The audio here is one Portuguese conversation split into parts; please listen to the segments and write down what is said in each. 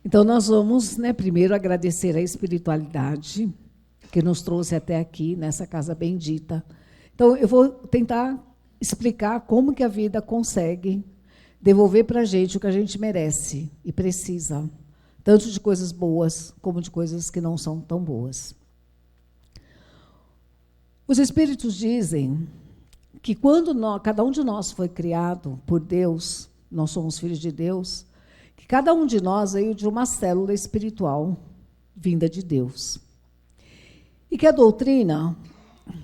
Então, nós vamos, primeiro agradecer a espiritualidade que nos trouxe até aqui, nessa casa bendita. Então, eu vou tentar explicar como que a vida consegue devolver para a gente o que a gente merece e precisa, tanto de coisas boas como de coisas que não são tão boas. Os Espíritos dizem que quando cada um de nós foi criado por Deus, nós somos filhos de Deus, que cada um de nós veio de uma célula espiritual vinda de Deus. E que a doutrina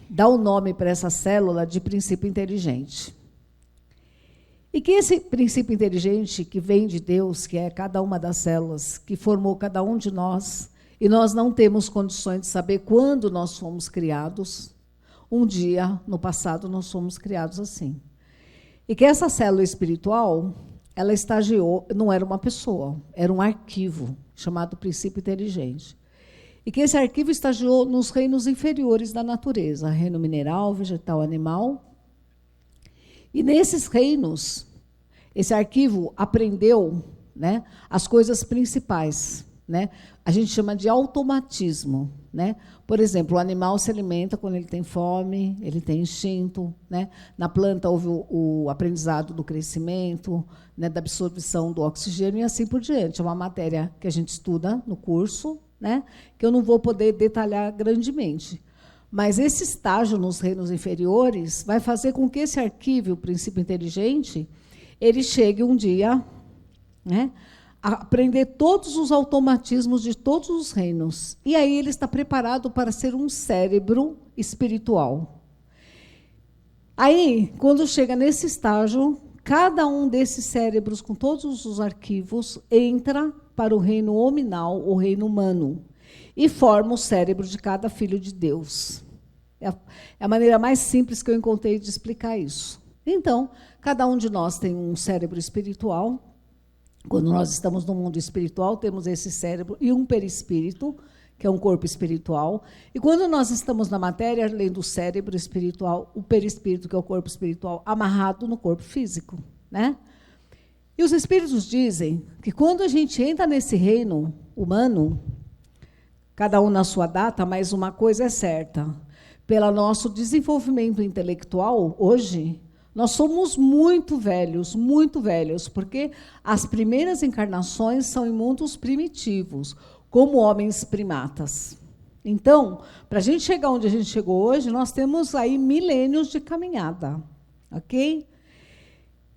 dá o nome para essa célula de princípio inteligente. E que esse princípio inteligente que vem de Deus, que é cada uma das células, que formou cada um de nós, e nós não temos condições de saber quando nós fomos criados, um dia, no passado, nós fomos criados assim. E que essa célula espiritual, ela estagiou, não era uma pessoa, era um arquivo, chamado princípio inteligente. E que esse arquivo estagiou nos reinos inferiores da natureza, reino mineral, vegetal, animal. E nesses reinos, esse arquivo aprendeu, as coisas principais. A gente chama de automatismo. Por exemplo, o animal se alimenta quando ele tem fome, ele tem instinto. Na planta houve o aprendizado do crescimento, da absorção do oxigênio e assim por diante. É uma matéria que a gente estuda no curso, que eu não vou poder detalhar grandemente. Mas esse estágio nos reinos inferiores vai fazer com que esse arquivo, o princípio inteligente, ele chegue um dia a aprender todos os automatismos de todos os reinos. E aí ele está preparado para ser um cérebro espiritual. Aí, quando chega nesse estágio, cada um desses cérebros, com todos os arquivos, entra para o reino hominal, o reino humano, e forma o cérebro de cada filho de Deus. É a maneira mais simples que eu encontrei de explicar isso. Então, cada um de nós tem um cérebro espiritual. Quando nós estamos no mundo espiritual, temos esse cérebro e um perispírito, que é um corpo espiritual. E quando nós estamos na matéria, além do cérebro espiritual, o perispírito, que é o corpo espiritual, amarrado no corpo físico. E os espíritos dizem que quando a gente entra nesse reino humano, cada um na sua data, mas uma coisa é certa, pelo nosso desenvolvimento intelectual, hoje, nós somos muito velhos, porque as primeiras encarnações são em mundos primitivos, como homens primatas. Então, para a gente chegar onde a gente chegou hoje, nós temos aí milênios de caminhada. Ok?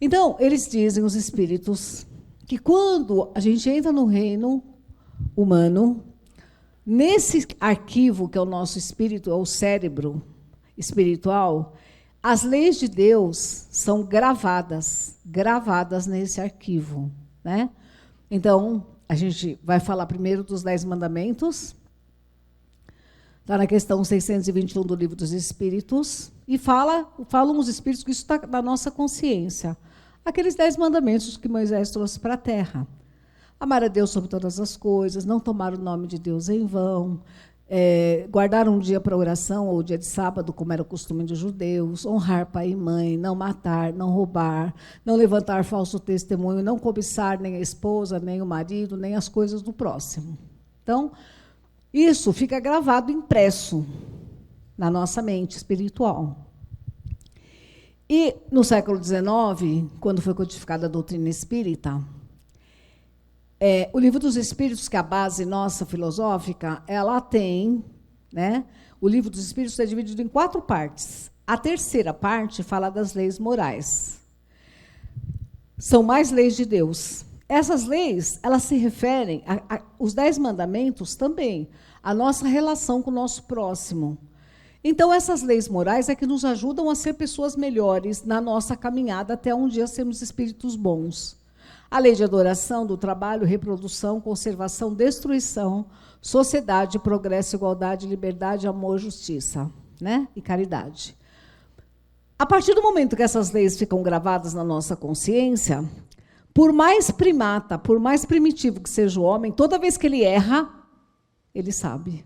Então, eles dizem, os espíritos, que quando a gente entra no reino humano, nesse arquivo, que é o nosso espírito, é o cérebro espiritual, as leis de Deus são gravadas nesse arquivo. Então, a gente vai falar primeiro dos 10 mandamentos. Está na questão 621 do Livro dos Espíritos, e falam os Espíritos que isso está na nossa consciência. Aqueles 10 mandamentos que Moisés trouxe para a Terra. Amar a Deus sobre todas as coisas, não tomar o nome de Deus em vão, guardar um dia para oração, ou o dia de sábado, como era o costume dos judeus, honrar pai e mãe, não matar, não roubar, não levantar falso testemunho, não cobiçar nem a esposa, nem o marido, nem as coisas do próximo. Então, isso fica gravado, impresso na nossa mente espiritual. E, no século XIX, quando foi codificada a doutrina espírita, o Livro dos Espíritos, que é a base nossa filosófica, ela tem, o Livro dos Espíritos é dividido em 4 partes. A terceira parte fala das leis morais. São mais leis de Deus. Essas leis, elas se referem, os 10 mandamentos também, à nossa relação com o nosso próximo. Então, essas leis morais é que nos ajudam a ser pessoas melhores na nossa caminhada até um dia sermos espíritos bons. A lei de adoração, do trabalho, reprodução, conservação, destruição, sociedade, progresso, igualdade, liberdade, amor, justiça, e caridade. A partir do momento que essas leis ficam gravadas na nossa consciência, por mais primata, por mais primitivo que seja o homem, toda vez que ele erra, ele sabe.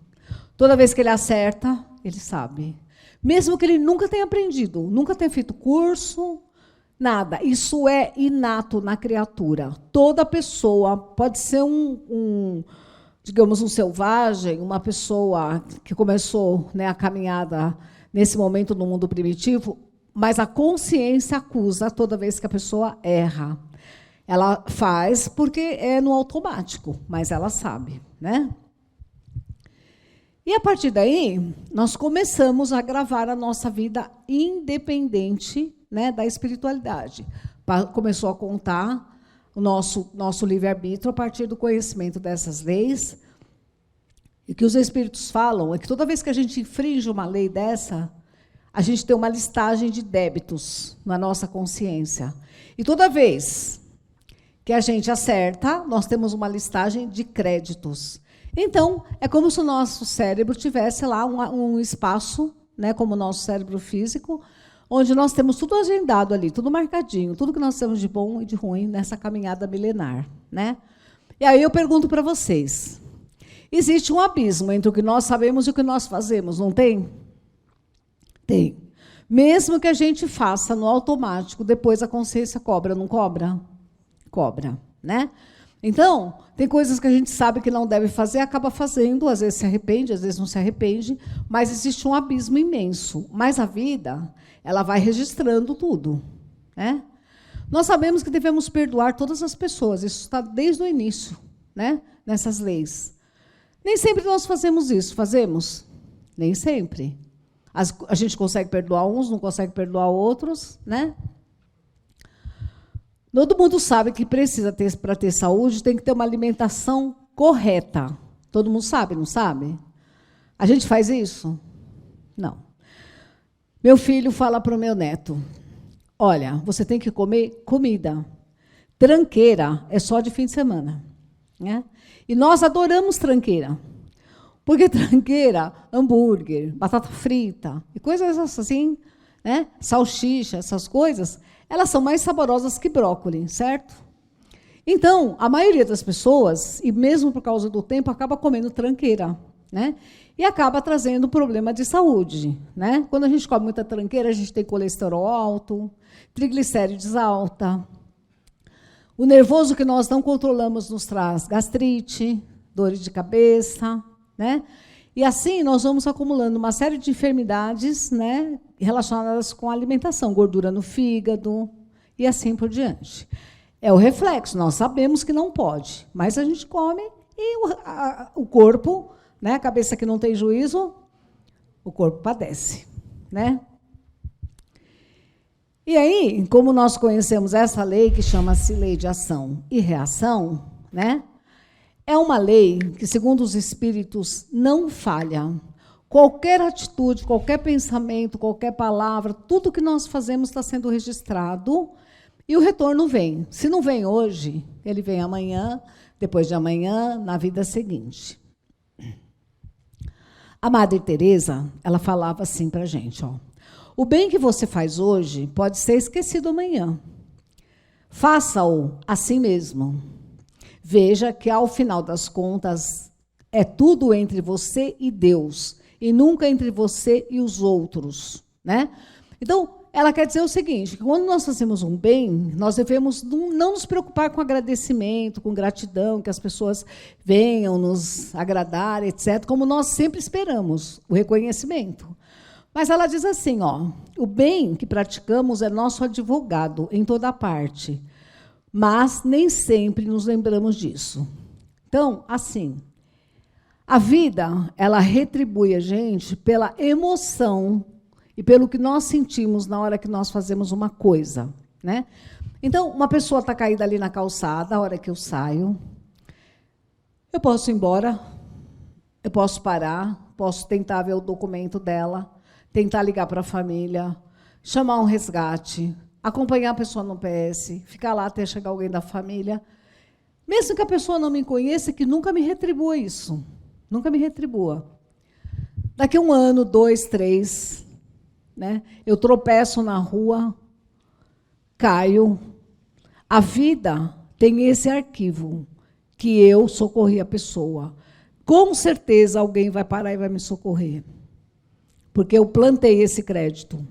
Toda vez que ele acerta, ele sabe. Mesmo que ele nunca tenha aprendido, nunca tenha feito curso, Nada. Isso é inato na criatura. Toda pessoa pode ser digamos, um selvagem, uma pessoa que começou, né, a caminhada nesse momento no mundo primitivo, mas a consciência acusa toda vez que a pessoa erra. Ela faz porque é no automático, mas ela sabe, né? E a partir daí, nós começamos a gravar a nossa vida independente, né, da espiritualidade. Começou a contar o nosso livre-arbítrio a partir do conhecimento dessas leis. E o que os espíritos falam é que toda vez que a gente infringe uma lei dessa, a gente tem uma listagem de débitos na nossa consciência. E toda vez que a gente acerta, nós temos uma listagem de créditos. Então, é como se o nosso cérebro tivesse lá um espaço, né, como o nosso cérebro físico, onde nós temos tudo agendado ali, tudo marcadinho, tudo que nós temos de bom e de ruim nessa caminhada milenar, né? E aí eu pergunto para vocês, existe um abismo entre o que nós sabemos e o que nós fazemos, não tem? Tem. Mesmo que a gente faça no automático, depois a consciência cobra, não cobra? Cobra, né? Então, tem coisas que a gente sabe que não deve fazer, acaba fazendo, às vezes se arrepende, às vezes não se arrepende, mas existe um abismo imenso. Mas a vida, ela vai registrando tudo, né? Nós sabemos que devemos perdoar todas as pessoas, isso está desde o início, né, nessas leis. Nem sempre nós fazemos isso, fazemos? Nem sempre. A gente consegue perdoar uns, não consegue perdoar outros, né? Todo mundo sabe que precisa ter, para ter saúde, tem que ter uma alimentação correta. Todo mundo sabe, não sabe? A gente faz isso? Não. Meu filho fala para o meu neto, olha, você tem que comer comida. Tranqueira é só de fim de semana, né? E nós adoramos tranqueira. Porque tranqueira, hambúrguer, batata frita, e coisas assim, né? Salsicha, essas coisas, elas são mais saborosas que brócolis, certo? Então, a maioria das pessoas, e mesmo por causa do tempo, acaba comendo tranqueira, né? E acaba trazendo problema de saúde, né? Quando a gente come muita tranqueira, a gente tem colesterol alto, triglicérides alta. O nervoso que nós não controlamos nos traz gastrite, dores de cabeça, né? E assim nós vamos acumulando uma série de enfermidades, né, relacionadas com a alimentação, gordura no fígado e assim por diante. É o reflexo, nós sabemos que não pode, mas a gente come e o corpo, né, a cabeça que não tem juízo, o corpo padece, né? E aí, como nós conhecemos essa lei que chama-se lei de ação e reação, né? É uma lei que, segundo os espíritos, não falha. Qualquer atitude, qualquer pensamento, qualquer palavra, tudo que nós fazemos está sendo registrado e o retorno vem. Se não vem hoje, ele vem amanhã, depois de amanhã, na vida seguinte. A Madre Teresa, ela falava assim para a gente, ó, o bem que você faz hoje pode ser esquecido amanhã. Faça-o assim mesmo. Veja que, ao final das contas, é tudo entre você e Deus, e nunca entre você e os outros, né? Então, ela quer dizer o seguinte, que quando nós fazemos um bem, nós devemos não nos preocupar com agradecimento, com gratidão, que as pessoas venham nos agradar, etc., como nós sempre esperamos, o reconhecimento. Mas ela diz assim, ó, o bem que praticamos é nosso advogado em toda parte, mas nem sempre nos lembramos disso. Então, assim, a vida, ela retribui a gente pela emoção e pelo que nós sentimos na hora que nós fazemos uma coisa, né? Então, uma pessoa está caída ali na calçada, a hora que eu saio, eu posso ir embora, eu posso parar, posso tentar ver o documento dela, tentar ligar para a família, chamar um resgate, acompanhar a pessoa no PS, ficar lá até chegar alguém da família, mesmo que a pessoa não me conheça, que nunca me retribua isso, nunca me retribua. Daqui a 1 ano, 2, 3, né, eu tropeço na rua, caio. A vida tem esse arquivo, que eu socorri a pessoa. Com certeza alguém vai parar e vai me socorrer, porque eu plantei esse crédito.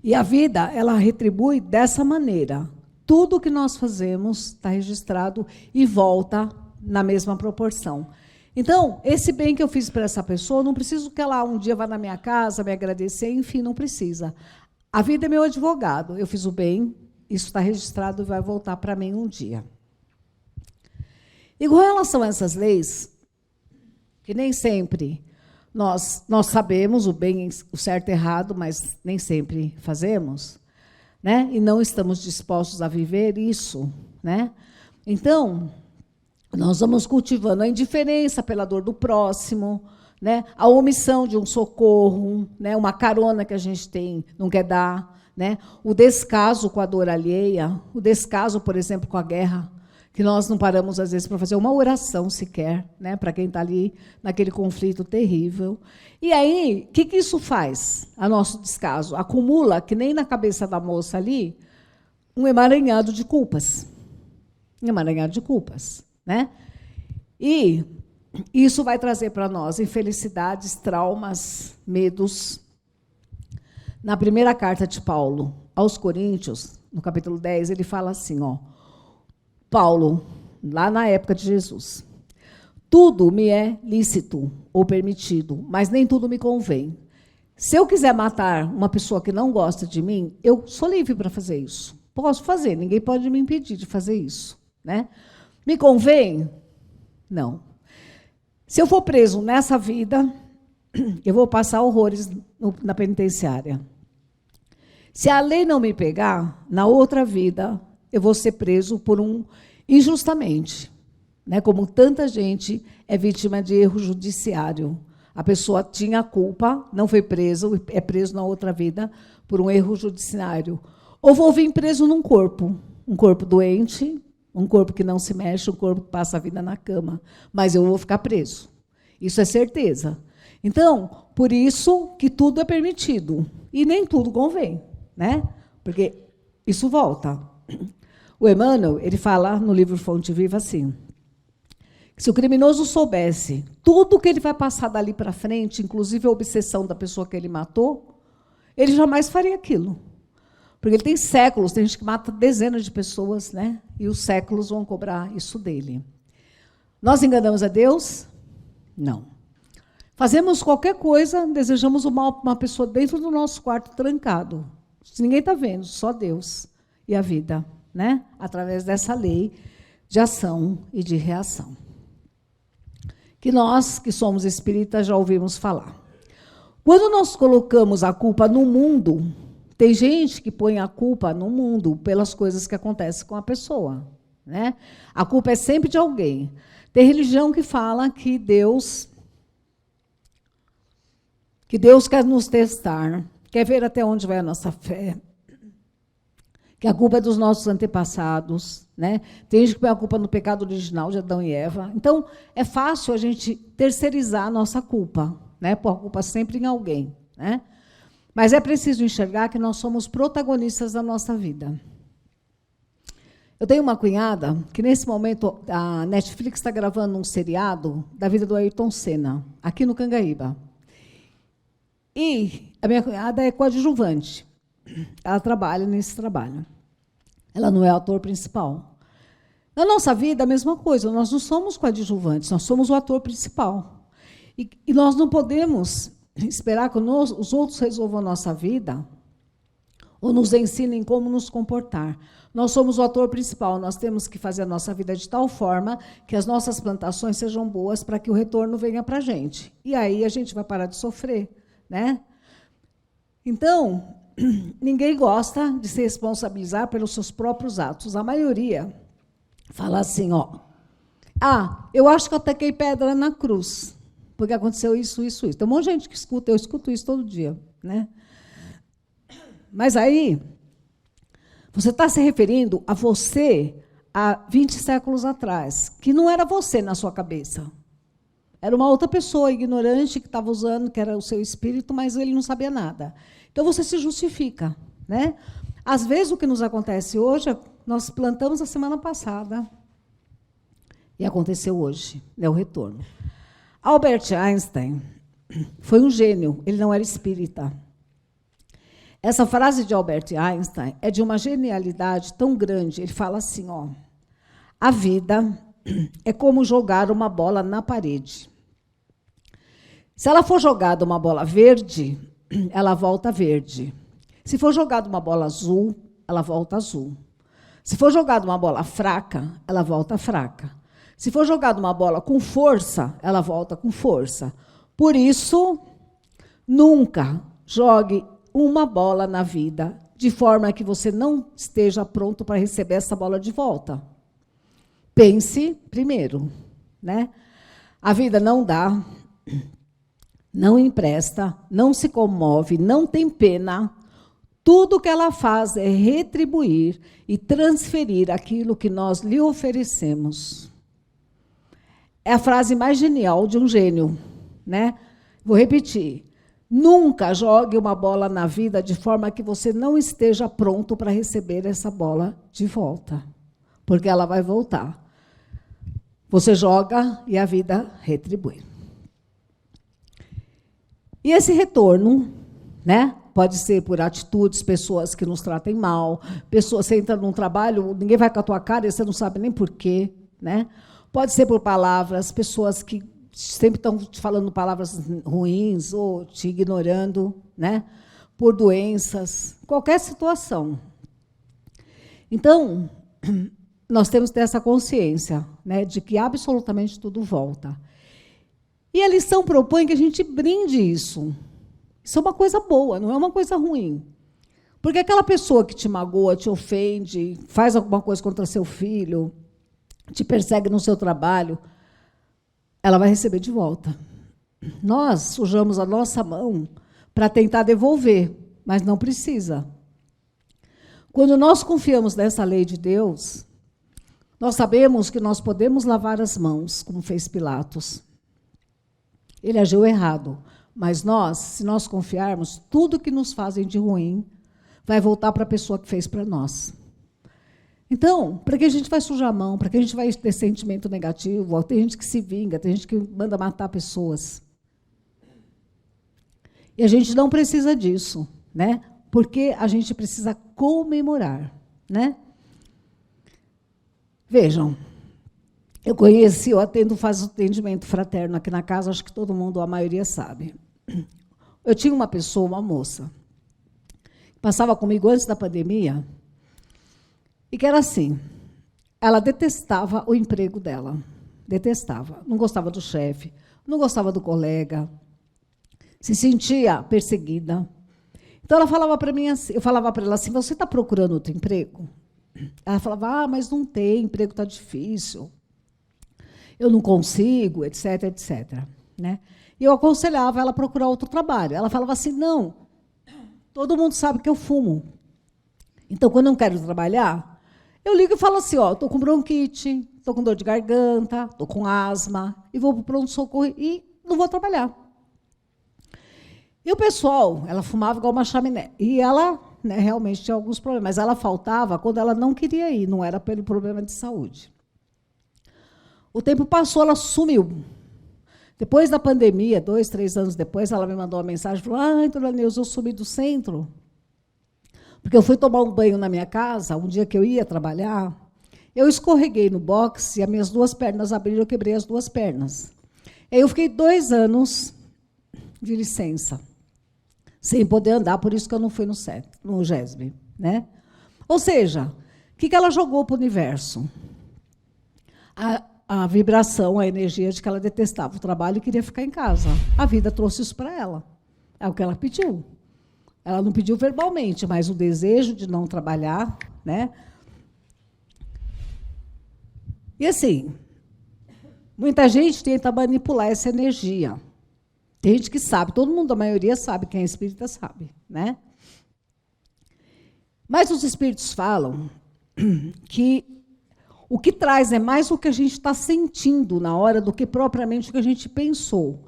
E a vida, ela retribui dessa maneira. Tudo que nós fazemos está registrado e volta na mesma proporção. Então, esse bem que eu fiz para essa pessoa, não preciso que ela um dia vá na minha casa me agradecer, enfim, não precisa. A vida é meu advogado. Eu fiz o bem, isso está registrado e vai voltar para mim um dia. E com relação a essas leis, que nem sempre nós sabemos o bem, o certo e errado, mas nem sempre fazemos, né? E não estamos dispostos a viver isso, né? Então, nós vamos cultivando a indiferença pela dor do próximo, né? A omissão de um socorro, né? Uma carona que a gente tem, não quer dar, né? O descaso com a dor alheia, o descaso, por exemplo, com a guerra, que nós não paramos, às vezes, para fazer uma oração sequer, né? Para quem está ali naquele conflito terrível. E aí, o que isso faz, a nosso descaso? Acumula, que nem na cabeça da moça ali, um emaranhado de culpas. Um emaranhado de culpas, né? E isso vai trazer para nós infelicidades, traumas, medos. Na primeira carta de Paulo aos Coríntios, no capítulo 10, ele fala assim, ó, Paulo, lá na época de Jesus, tudo me é lícito ou permitido, mas nem tudo me convém. Se eu quiser matar uma pessoa que não gosta de mim, eu sou livre para fazer isso. Posso fazer, ninguém pode me impedir de fazer isso, né? Me convém? Não. Se eu for preso nessa vida, eu vou passar horrores na penitenciária. Se a lei não me pegar, na outra vida, eu vou ser preso por injustamente, né? Como tanta gente é vítima de erro judiciário. A pessoa tinha culpa, não foi preso, é preso na outra vida por um erro judiciário. Ou vou vir preso num corpo, um corpo doente, um corpo que não se mexe, um corpo que passa a vida na cama. Mas eu vou ficar preso. Isso é certeza. Então, por isso que tudo é permitido. E nem tudo convém, né? Porque isso volta. O Emmanuel, ele fala no livro Fonte Viva assim, que se o criminoso soubesse tudo que ele vai passar dali para frente, inclusive a obsessão da pessoa que ele matou, ele jamais faria aquilo. Porque ele tem séculos, tem gente que mata dezenas de pessoas, né? E os séculos vão cobrar isso dele. Nós enganamos a Deus? Não. Fazemos qualquer coisa, desejamos o mal para uma pessoa dentro do nosso quarto trancado. Ninguém está vendo, só Deus e a vida, né? Através dessa lei de ação e de reação. Que nós, que somos espíritas, já ouvimos falar. Quando nós colocamos a culpa no mundo, tem gente que põe a culpa no mundo pelas coisas que acontecem com a pessoa, né? A culpa é sempre de alguém. Tem religião que fala que Deus quer nos testar, quer ver até onde vai a nossa fé, que a culpa é dos nossos antepassados, né? Tem gente que põe a culpa no pecado original de Adão e Eva. Então, é fácil a gente terceirizar a nossa culpa, né? Pôr a culpa sempre em alguém, né? Mas é preciso enxergar que nós somos protagonistas da nossa vida. Eu tenho uma cunhada que, nesse momento, a Netflix está gravando um seriado da vida do Ayrton Senna, aqui no Cangaíba. E a minha cunhada é coadjuvante. Ela trabalha nesse trabalho. Ela não é o ator principal. Na nossa vida, a mesma coisa. Nós não somos coadjuvantes, nós somos o ator principal. E nós não podemos esperar que os outros resolvam a nossa vida ou nos ensinem como nos comportar. Nós somos o ator principal, nós temos que fazer a nossa vida de tal forma que as nossas plantações sejam boas para que o retorno venha para a gente. E aí a gente vai parar de sofrer, né? Então, ninguém gosta de se responsabilizar pelos seus próprios atos. A maioria fala assim, ó, eu acho que eu taquei pedra na cruz, porque aconteceu isso, isso, isso. Tem um monte de gente que escuta, eu escuto isso todo dia, né? Mas aí, você está se referindo a você há 20 séculos atrás, que não era você na sua cabeça. Era uma outra pessoa ignorante que estava usando, que era o seu espírito, mas ele não sabia nada. Então, você se justifica, né? Às vezes, o que nos acontece hoje, nós plantamos a semana passada, e aconteceu hoje, é o retorno. Albert Einstein foi um gênio, ele não era espírita. Essa frase de Albert Einstein é de uma genialidade tão grande. Ele fala assim, ó, a vida é como jogar uma bola na parede. Se ela for jogada uma bola verde, ela volta verde. Se for jogada uma bola azul, ela volta azul. Se for jogada uma bola fraca, ela volta fraca. Se for jogada uma bola com força, ela volta com força. Por isso, nunca jogue uma bola na vida de forma que você não esteja pronto para receber essa bola de volta. Pense primeiro, né? A vida não dá, não empresta, não se comove, não tem pena. Tudo que ela faz é retribuir e transferir aquilo que nós lhe oferecemos. É a frase mais genial de um gênio, né? Vou repetir. Nunca jogue uma bola na vida de forma que você não esteja pronto para receber essa bola de volta, porque ela vai voltar. Você joga e a vida retribui. E esse retorno, né, pode ser por atitudes, pessoas que nos tratem mal, pessoas, você entra num trabalho, ninguém vai com a tua cara e você não sabe nem por quê, né? Pode ser por palavras, pessoas que sempre estão te falando palavras ruins ou te ignorando, né? Por doenças, qualquer situação. Então, nós temos que ter essa consciência, né, de que absolutamente tudo volta. E a lição propõe que a gente brinde isso. Isso é uma coisa boa, não é uma coisa ruim. Porque aquela pessoa que te magoa, te ofende, faz alguma coisa contra seu filho, te persegue no seu trabalho, ela vai receber de volta. Nós sujamos a nossa mão para tentar devolver, mas não precisa. Quando nós confiamos nessa lei de Deus, nós sabemos que nós podemos lavar as mãos, como fez Pilatos. Ele agiu errado, mas nós, se nós confiarmos, tudo que nos fazem de ruim vai voltar para a pessoa que fez para nós. Então, para que a gente vai sujar a mão? Para que a gente vai ter sentimento negativo? Tem gente que se vinga, tem gente que manda matar pessoas. E a gente não precisa disso, né? Porque a gente precisa comemorar, né? Vejam, eu atendo, faço atendimento fraterno aqui na casa, acho que todo mundo, a maioria sabe. Eu tinha uma pessoa, uma moça, que passava comigo antes da pandemia, e que era assim, ela detestava o emprego dela, detestava, não gostava do chefe, não gostava do colega, se sentia perseguida. Então, ela falava para mim assim, eu falava para ela assim, você está procurando outro emprego? Ela falava, mas não tem, emprego está difícil, eu não consigo, etc, etc. Né? E eu aconselhava ela a procurar outro trabalho. Ela falava assim, não, todo mundo sabe que eu fumo. Então, quando eu não quero trabalhar, eu ligo e falo assim, estou com bronquite, estou com dor de garganta, estou com asma, e vou para o pronto-socorro e não vou trabalhar. E o pessoal, ela fumava igual uma chaminé. E ela, né, realmente tinha alguns problemas, mas ela faltava quando ela não queria ir, não era pelo problema de saúde. O tempo passou, ela sumiu. Depois da pandemia, 2, 3 anos depois, ela me mandou uma mensagem, falou, Dona Neuza, eu sumi do centro, porque eu fui tomar um banho na minha casa, um dia que eu ia trabalhar, eu escorreguei no box e as minhas 2 pernas abriram, eu quebrei as 2 pernas. Aí eu fiquei 2 anos de licença, sem poder andar, por isso que eu não fui no GESB. Né? Ou seja, o que ela jogou para o universo? A vibração, a energia de que ela detestava o trabalho e queria ficar em casa. A vida trouxe isso para ela. É o que ela pediu. Ela não pediu verbalmente, mas o desejo de não trabalhar. Né? E assim, muita gente tenta manipular essa energia. Tem gente que sabe, todo mundo, a maioria sabe, quem é espírita sabe. Né? Mas os espíritos falam que o que traz é mais o que a gente está sentindo na hora do que propriamente o que a gente pensou.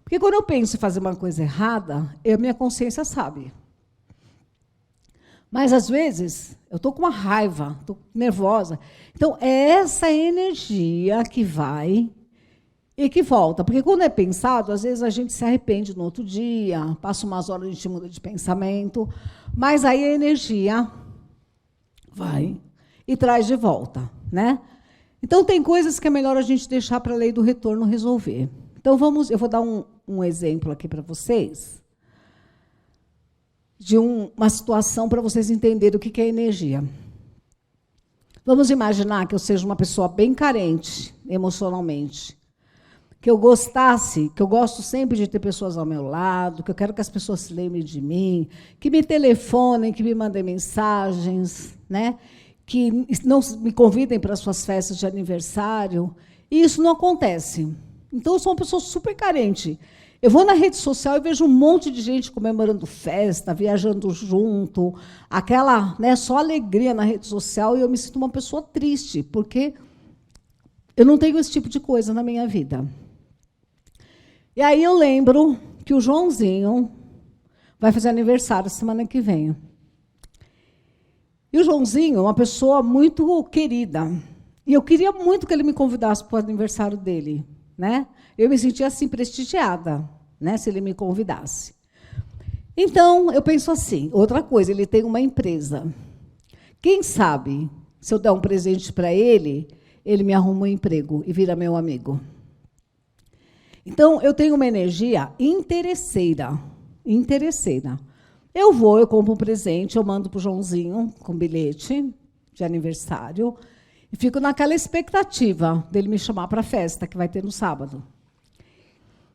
Porque quando eu penso em fazer uma coisa errada, a minha consciência sabe. Mas, às vezes, eu estou com uma raiva, estou nervosa. Então, é essa energia que vai e que volta. Porque, quando é pensado, às vezes a gente se arrepende no outro dia, passa umas horas, a gente muda de pensamento. Mas aí a energia vai e traz de volta, né? Então, tem coisas que é melhor a gente deixar para a lei do retorno resolver. Então, eu vou dar um exemplo aqui para vocês, de uma situação para vocês entenderem o que é energia. Vamos imaginar que eu seja uma pessoa bem carente emocionalmente, que eu gosto sempre de ter pessoas ao meu lado, que eu quero que as pessoas se lembrem de mim, que me telefonem, que me mandem mensagens, né? Que não me convidem para as suas festas de aniversário, e isso não acontece. Então, eu sou uma pessoa super carente. Eu vou na rede social e vejo um monte de gente comemorando festa, viajando junto, aquela, né, só alegria na rede social, e eu me sinto uma pessoa triste, porque eu não tenho esse tipo de coisa na minha vida. E aí eu lembro que o Joãozinho vai fazer aniversário semana que vem. E o Joãozinho é uma pessoa muito querida. E eu queria muito que ele me convidasse para o aniversário dele, né? Eu me sentia assim prestigiada, né, se ele me convidasse. Então, eu penso assim, outra coisa, ele tem uma empresa. Quem sabe, se eu der um presente para ele, ele me arruma um emprego e vira meu amigo. Então, eu tenho uma energia interesseira. Eu compro um presente, eu mando para o Joãozinho com bilhete de aniversário e fico naquela expectativa dele me chamar para a festa que vai ter no sábado.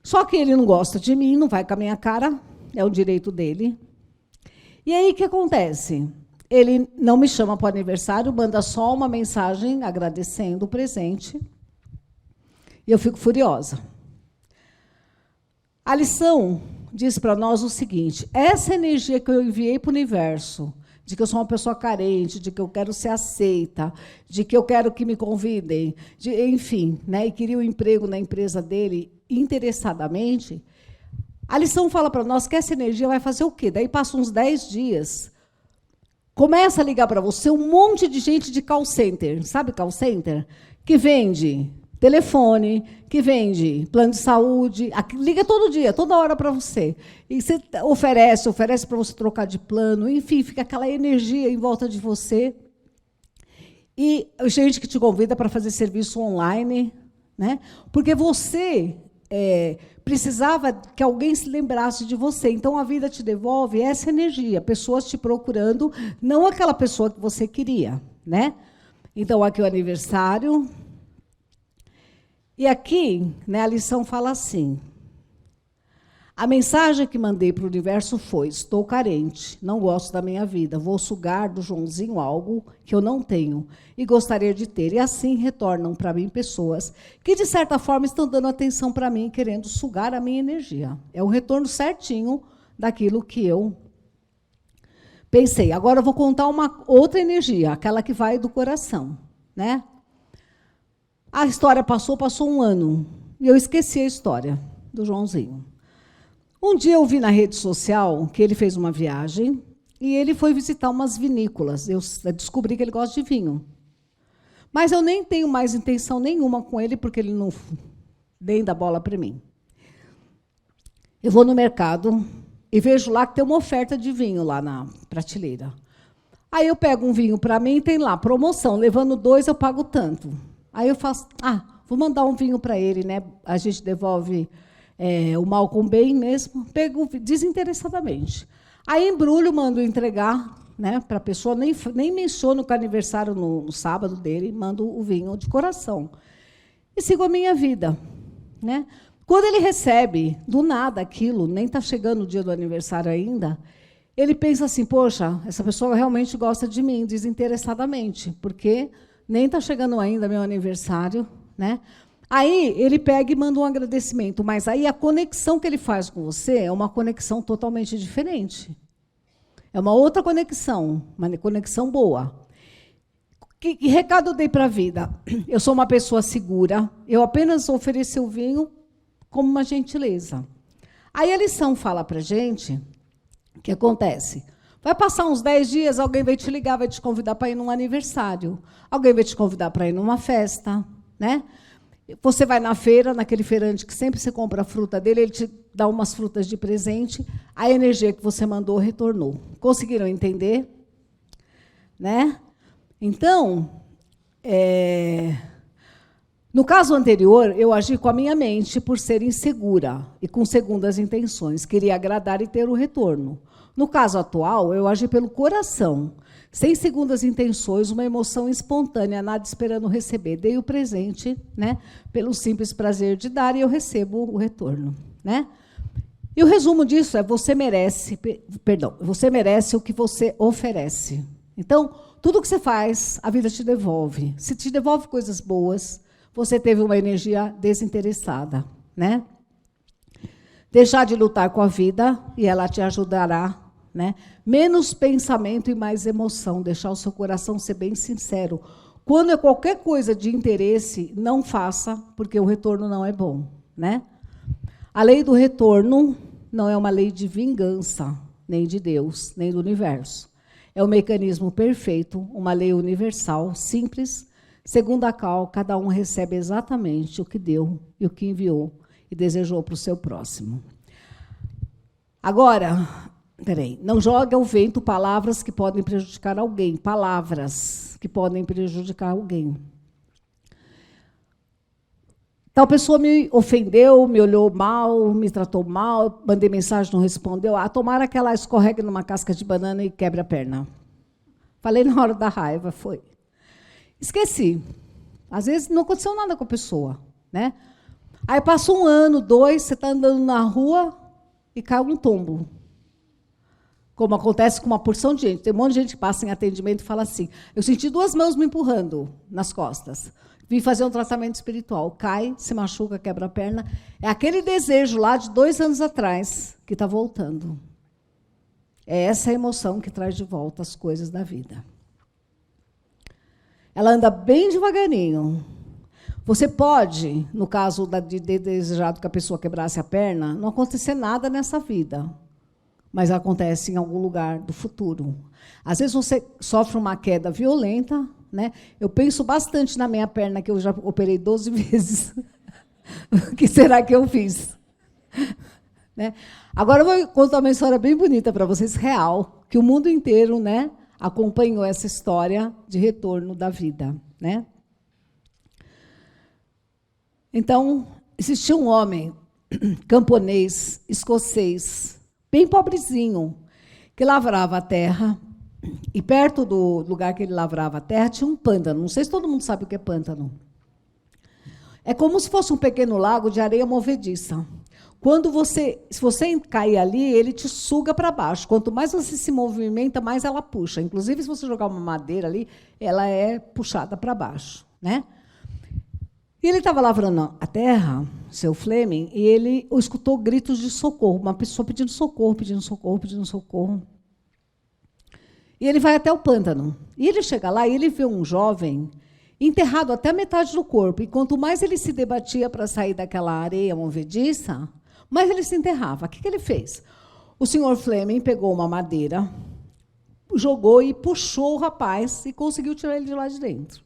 Só que ele não gosta de mim, não vai com a minha cara, é o direito dele. E aí, o que acontece? Ele não me chama para o aniversário, manda só uma mensagem agradecendo o presente, e eu fico furiosa. A lição diz para nós o seguinte: essa energia que eu enviei para o universo, de que eu sou uma pessoa carente, de que eu quero ser aceita, de que eu quero que me convidem, enfim, né, e queria um emprego na empresa dele interessadamente, a lição fala para nós que essa energia vai fazer o quê? Daí passa uns 10 dias, começa a ligar para você um monte de gente de call center, sabe call center? Que vende telefone, que vende plano de saúde, liga todo dia, toda hora para você. E você oferece para você trocar de plano, enfim, fica aquela energia em volta de você. E gente que te convida para fazer serviço online, né? Porque você precisava que alguém se lembrasse de você. Então, a vida te devolve essa energia, pessoas te procurando, não aquela pessoa que você queria, né? Então, aqui é o aniversário. E aqui, né, a lição fala assim: a mensagem que mandei para o universo foi: estou carente, não gosto da minha vida, vou sugar do Joãozinho algo que eu não tenho e gostaria de ter. E assim retornam para mim pessoas que, de certa forma, estão dando atenção para mim, querendo sugar a minha energia. É o retorno certinho daquilo que eu pensei. Agora eu vou contar uma outra energia, aquela que vai do coração, né? A história passou um ano, e eu esqueci a história do Joãozinho. Um dia eu vi na rede social que ele fez uma viagem e ele foi visitar umas vinícolas. Eu descobri que ele gosta de vinho. Mas eu nem tenho mais intenção nenhuma com ele, porque ele não nem dá bola para mim. Eu vou no mercado e vejo lá que tem uma oferta de vinho lá na prateleira. Aí eu pego um vinho para mim e tem lá, promoção, levando 2 eu pago tanto. Aí eu faço, vou mandar um vinho para ele, né? A gente devolve o mal com bem mesmo, pego desinteressadamente. Aí embrulho, mando entregar, né, para a pessoa, nem menciono que é aniversário no sábado dele, mando o vinho de coração. E sigo a minha vida, né? Quando ele recebe, do nada, aquilo, nem está chegando o dia do aniversário ainda, ele pensa assim: poxa, essa pessoa realmente gosta de mim, desinteressadamente, porque nem está chegando ainda meu aniversário, né? Aí ele pega e manda um agradecimento, mas aí a conexão que ele faz com você é uma conexão totalmente diferente. É uma outra conexão, uma conexão boa. Que recado eu dei para a vida? Eu sou uma pessoa segura, eu apenas ofereci o vinho como uma gentileza. Aí a lição fala para a gente o que acontece. Vai passar uns 10 dias, alguém vai te ligar, vai te convidar para ir num aniversário. Alguém vai te convidar para ir numa festa, né? Você vai na feira, naquele feirante que sempre você compra a fruta dele, ele te dá umas frutas de presente, a energia que você mandou retornou. Conseguiram entender? Né? Então, no caso anterior, eu agi com a minha mente por ser insegura e com segundas intenções. Queria agradar e ter o retorno. No caso atual, eu agi pelo coração, sem segundas intenções, uma emoção espontânea, nada esperando receber. Dei o presente, né, pelo simples prazer de dar e eu recebo o retorno. Né? E o resumo disso é: você merece o que você oferece. Então, tudo que você faz, a vida te devolve. Se te devolve coisas boas, você teve uma energia desinteressada. Né? Deixar de lutar com a vida e ela te ajudará. Né? Menos pensamento e mais emoção, deixar o seu coração ser bem sincero. Quando é qualquer coisa de interesse, não faça, porque o retorno não é bom. Né? A lei do retorno não é uma lei de vingança, nem de Deus, nem do universo. É um mecanismo perfeito, uma lei universal, simples, segundo a qual cada um recebe exatamente o que deu e o que enviou e desejou para o seu próximo. Agora, não jogue ao vento palavras que podem prejudicar alguém. Palavras que podem prejudicar alguém. Tal pessoa me ofendeu, me olhou mal, me tratou mal, mandei mensagem, não respondeu. Tomara que ela escorregue numa casca de banana e quebre a perna. Falei na hora da raiva, foi. Esqueci. Às vezes não aconteceu nada com a pessoa. Né? Aí passa 1 ano, 2, você está andando na rua e cai um tombo. Como acontece com uma porção de gente. Tem um monte de gente que passa em atendimento e fala assim: eu senti 2 mãos me empurrando nas costas. Vim fazer um tratamento espiritual. Cai, se machuca, quebra a perna. É aquele desejo lá de 2 anos atrás que está voltando. É essa emoção que traz de volta as coisas da vida. Ela anda bem devagarinho. Você pode, no caso de desejado que a pessoa quebrasse a perna, não acontecer nada nessa vida, mas acontece em algum lugar do futuro. Às vezes você sofre uma queda violenta, né? Eu penso bastante na minha perna, que eu já operei 12 vezes. O que será que eu fiz? Né? Agora eu vou contar uma história bem bonita para vocês, real, que o mundo inteiro, né, acompanhou essa história de retorno da vida. Né? Então, existia um homem camponês, escocês, bem pobrezinho, que lavrava a terra, e perto do lugar que ele lavrava a terra tinha um pântano. Não sei se todo mundo sabe o que é pântano. É como se fosse um pequeno lago de areia movediça. Se você cair ali, ele te suga para baixo. Quanto mais você se movimenta, mais ela puxa. Inclusive, se você jogar uma madeira ali, ela é puxada para baixo. Né? E ele estava lavrando a terra, seu Fleming, e ele escutou gritos de socorro, uma pessoa pedindo socorro, pedindo socorro, pedindo socorro. E ele vai até o pântano. E ele chega lá e ele vê um jovem enterrado até a metade do corpo. E quanto mais ele se debatia para sair daquela areia movediça, mais ele se enterrava. O que ele fez? O senhor Fleming pegou uma madeira, jogou e puxou o rapaz e conseguiu tirar ele de lá de dentro.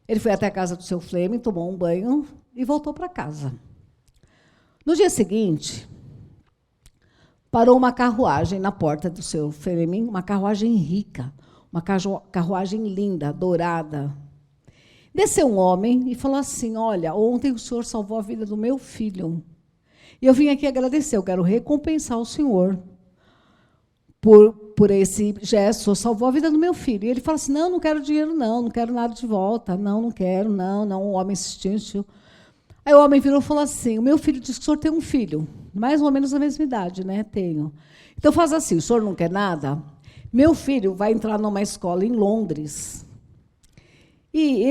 Ele foi até a casa do seu Fleming, tomou um banho e voltou para casa. No dia seguinte, parou uma carruagem na porta do seu Fleming, uma carruagem rica, uma carruagem linda, dourada. Desceu um homem e falou assim: olha, ontem o senhor salvou a vida do meu filho. E eu vim aqui agradecer, eu quero recompensar o senhor por esse gesto, o senhor salvou a vida do meu filho. E ele fala assim: não quero dinheiro, não quero nada de volta, não quero, não. O homem insistiu. Aí o homem virou e falou assim: o meu filho disse que o senhor tem um filho, mais ou menos a mesma idade, né? Tenho. Então faz assim: o senhor não quer nada? Meu filho vai entrar numa escola em Londres. E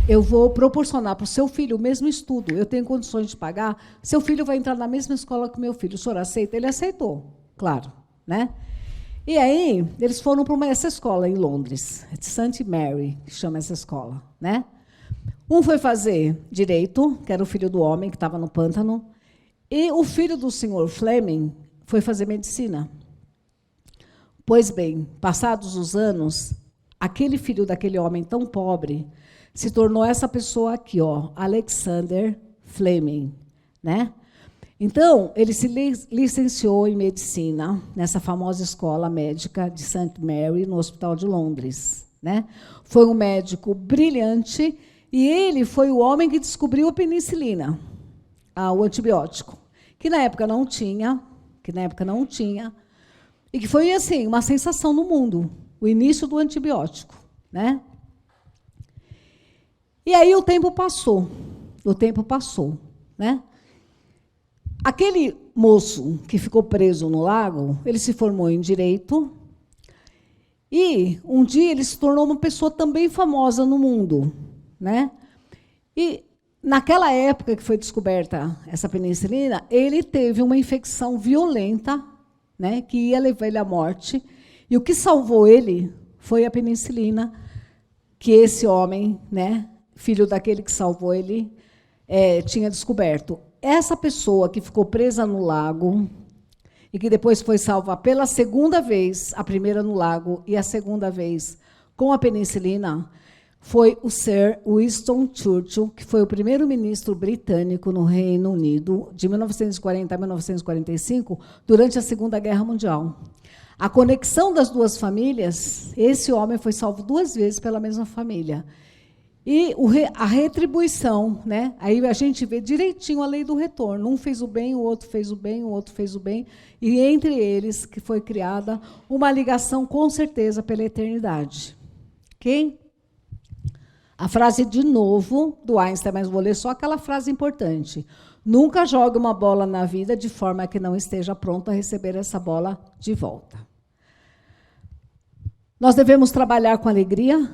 eu vou proporcionar para o seu filho o mesmo estudo. Eu tenho condições de pagar. Seu filho vai entrar na mesma escola que o meu filho. O senhor aceita? Ele aceitou, claro. Né? E aí, eles foram para essa escola em Londres, St. Mary, que chama essa escola. Né? Um foi fazer direito, que era o filho do homem que estava no pântano, e o filho do senhor Fleming foi fazer medicina. Pois bem, passados os anos, aquele filho daquele homem tão pobre se tornou essa pessoa aqui, ó, Alexander Fleming. Né? Então, ele se licenciou em medicina nessa famosa escola médica de St. Mary, no Hospital de Londres, né? Foi um médico brilhante e ele foi o homem que descobriu a penicilina, o antibiótico, que na época não tinha, e que foi assim uma sensação no mundo, o início do antibiótico, né? E aí o tempo passou, né? Aquele moço que ficou preso no lago, ele se formou em direito e um dia ele se tornou uma pessoa também famosa no mundo, né? E naquela época que foi descoberta essa penicilina, ele teve uma infecção violenta, né, que ia levar ele à morte, e o que salvou ele foi a penicilina que esse homem, né, filho daquele que salvou ele, tinha descoberto. Essa pessoa que ficou presa no lago e que depois foi salva pela segunda vez, a primeira no lago e a segunda vez com a penicilina, foi o Sir Winston Churchill, que foi o primeiro-ministro britânico no Reino Unido, de 1940 a 1945, durante a Segunda Guerra Mundial. A conexão das duas famílias, esse homem foi salvo 2 vezes pela mesma família. E a retribuição, né? Aí a gente vê direitinho a lei do retorno. Um fez o bem, o outro fez o bem, o outro fez o bem. E entre eles que foi criada uma ligação, com certeza, pela eternidade. Ok? A frase, de novo, do Einstein, mas vou ler só aquela frase importante. Nunca jogue uma bola na vida de forma que não esteja pronto a receber essa bola de volta. Nós devemos trabalhar com alegria,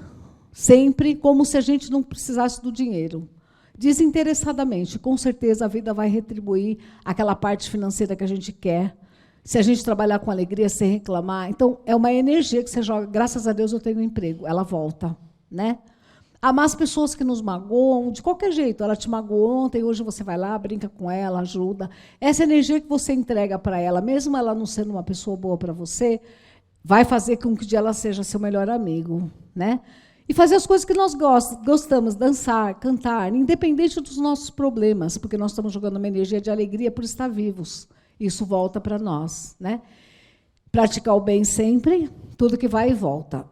sempre como se a gente não precisasse do dinheiro. Desinteressadamente, com certeza a vida vai retribuir aquela parte financeira que a gente quer. Se a gente trabalhar com alegria, sem reclamar. Então, é uma energia que você joga. Graças a Deus eu tenho um emprego. Ela volta, né? Amar as pessoas que nos magoam, de qualquer jeito. Ela te magoou ontem, hoje você vai lá, brinca com ela, ajuda. Essa energia que você entrega para ela, mesmo ela não sendo uma pessoa boa para você, vai fazer com que ela seja seu melhor amigo, né? E fazer as coisas que nós gostamos, dançar, cantar, independente dos nossos problemas, porque nós estamos jogando uma energia de alegria por estar vivos. Isso volta para nós, né? Praticar o bem sempre, tudo que vai e volta.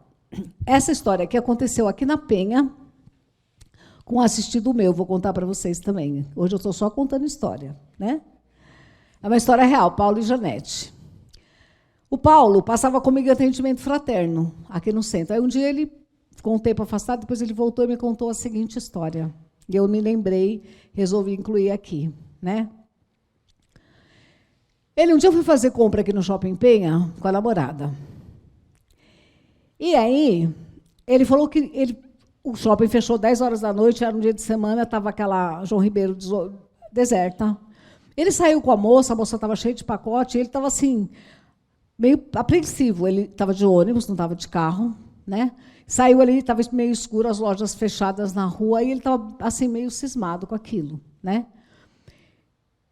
Essa história aqui aconteceu aqui na Penha, com um assistido meu, vou contar para vocês também. Hoje eu estou só contando história, né? É uma história real, Paulo e Janete. O Paulo passava comigo em atendimento fraterno, aqui no centro. Aí um dia ele ficou um tempo afastado, depois ele voltou e me contou a seguinte história. E eu me lembrei, resolvi incluir aqui, né? Um dia eu fui fazer compra aqui no Shopping Penha com a namorada. E aí, ele falou que o shopping fechou 10 horas da noite, era um dia de semana, estava aquela João Ribeiro deserta. Ele saiu com a moça estava cheia de pacote, e ele estava assim, meio apreensivo. Ele estava de ônibus, não estava de carro, né? Saiu ali, estava meio escuro, as lojas fechadas na rua, e ele estava assim, meio cismado com aquilo, né?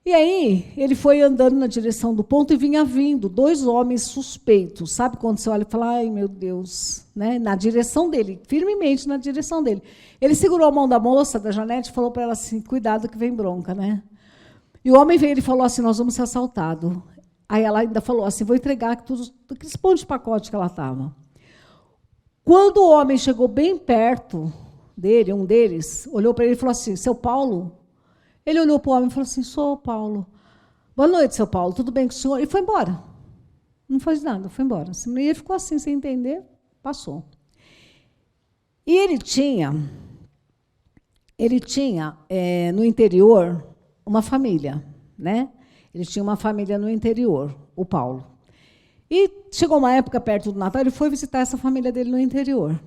E aí, ele foi andando na direção do ponto e vinha vindo 2 homens suspeitos. Sabe quando você olha e fala, ai, meu Deus, né? Na direção dele, firmemente na direção dele. Ele segurou a mão da moça, da Janete, e falou para ela assim, cuidado que vem bronca, né? E o homem veio e falou assim, nós vamos ser assaltados. Aí ela ainda falou assim, vou entregar tudo, aqueles pontos de pacote que ela estava. Quando o homem chegou bem perto dele, um deles, olhou para ele e falou assim, seu Paulo? Ele olhou para o homem e falou assim, sou o Paulo. Boa noite, seu Paulo, tudo bem com o senhor? E foi embora. Não fez nada, foi embora. E ele ficou assim, sem entender, passou. E ele tinha no interior uma família, né? Ele tinha uma família no interior, o Paulo. E chegou uma época perto do Natal, ele foi visitar essa família dele no interior.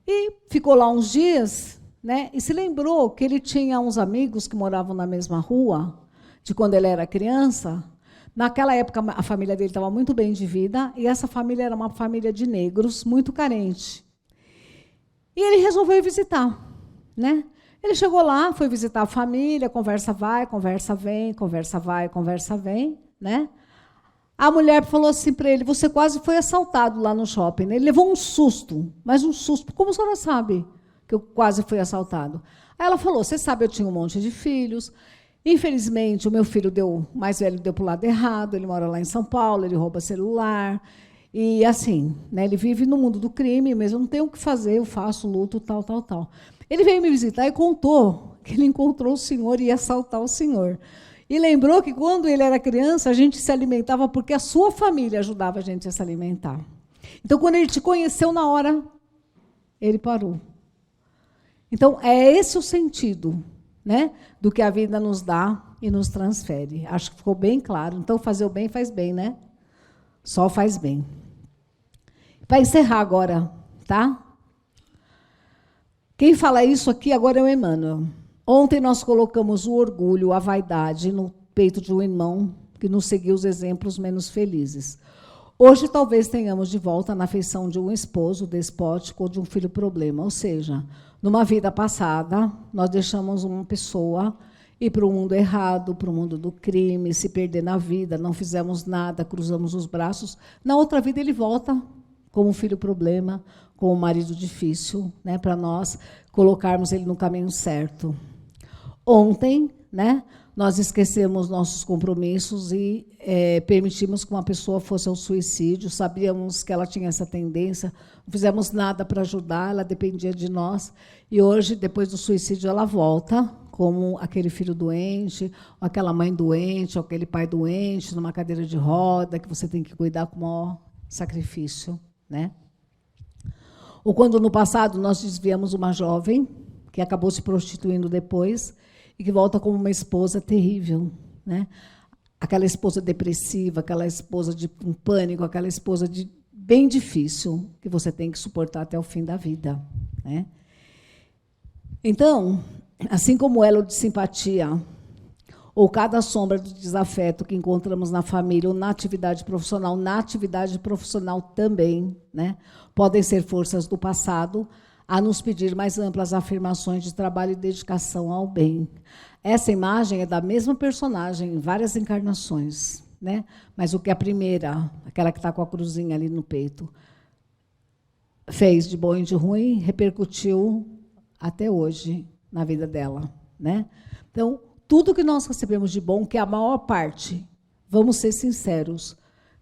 E ficou lá uns dias, né? E se lembrou que ele tinha uns amigos que moravam na mesma rua, de quando ele era criança. Naquela época, a família dele estava muito bem de vida, e essa família era uma família de negros, muito carente. E ele resolveu ir visitar, né? Ele chegou lá, foi visitar a família, conversa vai, conversa vem, conversa vai, conversa vem, né? A mulher falou assim para ele, você quase foi assaltado lá no shopping. Ele levou um susto, mas um susto. Como a senhora sabe que eu quase fui assaltado? Aí ela falou, você sabe, eu tinha um monte de filhos, Infelizmente, o meu filho mais velho deu para o lado errado, ele mora lá em São Paulo, ele rouba celular, e assim, né, ele vive no mundo do crime, mas eu não tenho o que fazer, eu faço luto, tal. Ele veio me visitar e contou que ele encontrou o senhor e ia assaltar o senhor. E lembrou que, quando ele era criança, a gente se alimentava porque a sua família ajudava a gente a se alimentar. Então, quando ele te conheceu na hora, ele parou. Então, é esse o sentido, né, do que a vida nos dá e nos transfere. Acho que ficou bem claro. Então, fazer o bem faz bem, né? Só faz bem. Para encerrar agora, tá? Quem fala isso aqui agora é o Emmanuel. Ontem nós colocamos o orgulho, a vaidade no peito de um irmão que nos seguiu os exemplos menos felizes. Hoje talvez tenhamos de volta na feição de um esposo despótico ou de um filho problema, ou seja, numa vida passada, nós deixamos uma pessoa ir para o mundo errado, para o mundo do crime, se perder na vida, não fizemos nada, cruzamos os braços. Na outra vida ele volta como um filho problema, como um marido difícil, né, para nós colocarmos ele no caminho certo. Ontem, né, nós esquecemos nossos compromissos e permitimos que uma pessoa fosse ao suicídio, sabíamos que ela tinha essa tendência, não fizemos nada para ajudar, ela dependia de nós, e hoje, depois do suicídio, ela volta como aquele filho doente, ou aquela mãe doente, ou aquele pai doente, numa cadeira de roda, que você tem que cuidar com o maior sacrifício, né? Ou quando, no passado, nós desviamos uma jovem, que acabou se prostituindo depois, e que volta como uma esposa terrível, né? Aquela esposa depressiva, aquela esposa de um pânico, aquela esposa bem difícil, que você tem que suportar até o fim da vida, né? Então, assim como o elo de simpatia, ou cada sombra do desafeto que encontramos na família ou na atividade profissional também, né, podem ser forças do passado a nos pedir mais amplas afirmações de trabalho e dedicação ao bem. Essa imagem é da mesma personagem em várias encarnações, né? Mas o que a primeira, aquela que está com a cruzinha ali no peito, fez de bom e de ruim, repercutiu até hoje na vida dela, né? Então, tudo que nós recebemos de bom, que é a maior parte, vamos ser sinceros,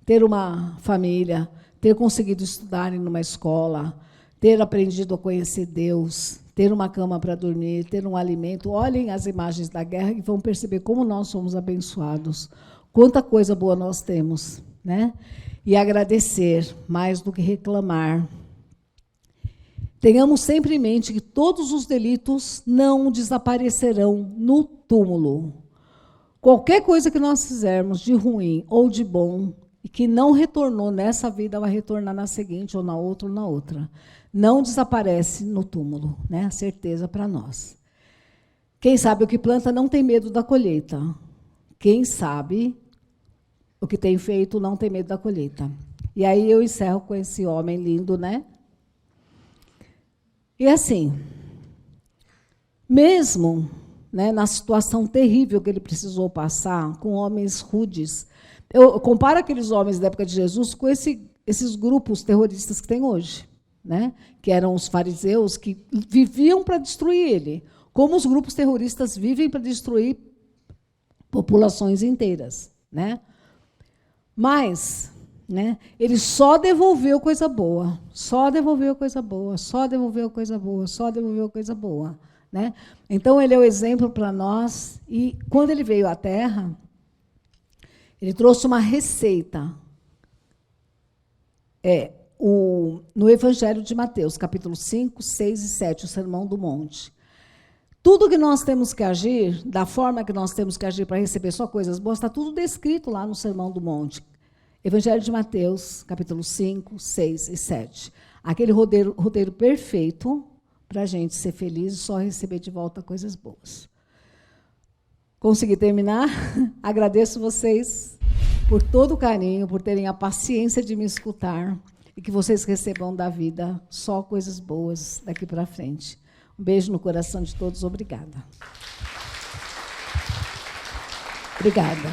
ter uma família, ter conseguido estudar em uma escola, ter aprendido a conhecer Deus, ter uma cama para dormir, ter um alimento. Olhem as imagens da guerra e vão perceber como nós somos abençoados, quanta coisa boa nós temos, né? E agradecer mais do que reclamar. Tenhamos sempre em mente que todos os delitos não desaparecerão no túmulo. Qualquer coisa que nós fizermos de ruim ou de bom e que não retornou nessa vida, vai retornar na seguinte, ou na outra. Não desaparece no túmulo, né? Certeza para nós. Quem sabe o que planta não tem medo da colheita. Quem sabe o que tem feito não tem medo da colheita. E aí eu encerro com esse homem lindo, né? E assim, mesmo, né, na situação terrível que ele precisou passar, com homens rudes, eu comparo aqueles homens da época de Jesus com esses grupos terroristas que tem hoje, né, que eram os fariseus, que viviam para destruir ele, como os grupos terroristas vivem para destruir populações inteiras, né? Mas, né, ele só devolveu coisa boa, né? Então, ele é o exemplo para nós, e quando ele veio à Terra, ele trouxe uma receita. No Evangelho de Mateus, capítulo 5, 6 e 7, o Sermão do Monte. Tudo que nós temos que agir, da forma que nós temos que agir para receber só coisas boas, está tudo descrito lá no Sermão do Monte. Evangelho de Mateus, capítulo 5, 6 e 7. Aquele roteiro perfeito para a gente ser feliz e só receber de volta coisas boas. Consegui terminar? Agradeço vocês por todo o carinho, por terem a paciência de me escutar e que vocês recebam da vida só coisas boas daqui para frente. Um beijo no coração de todos. Obrigada. Obrigada.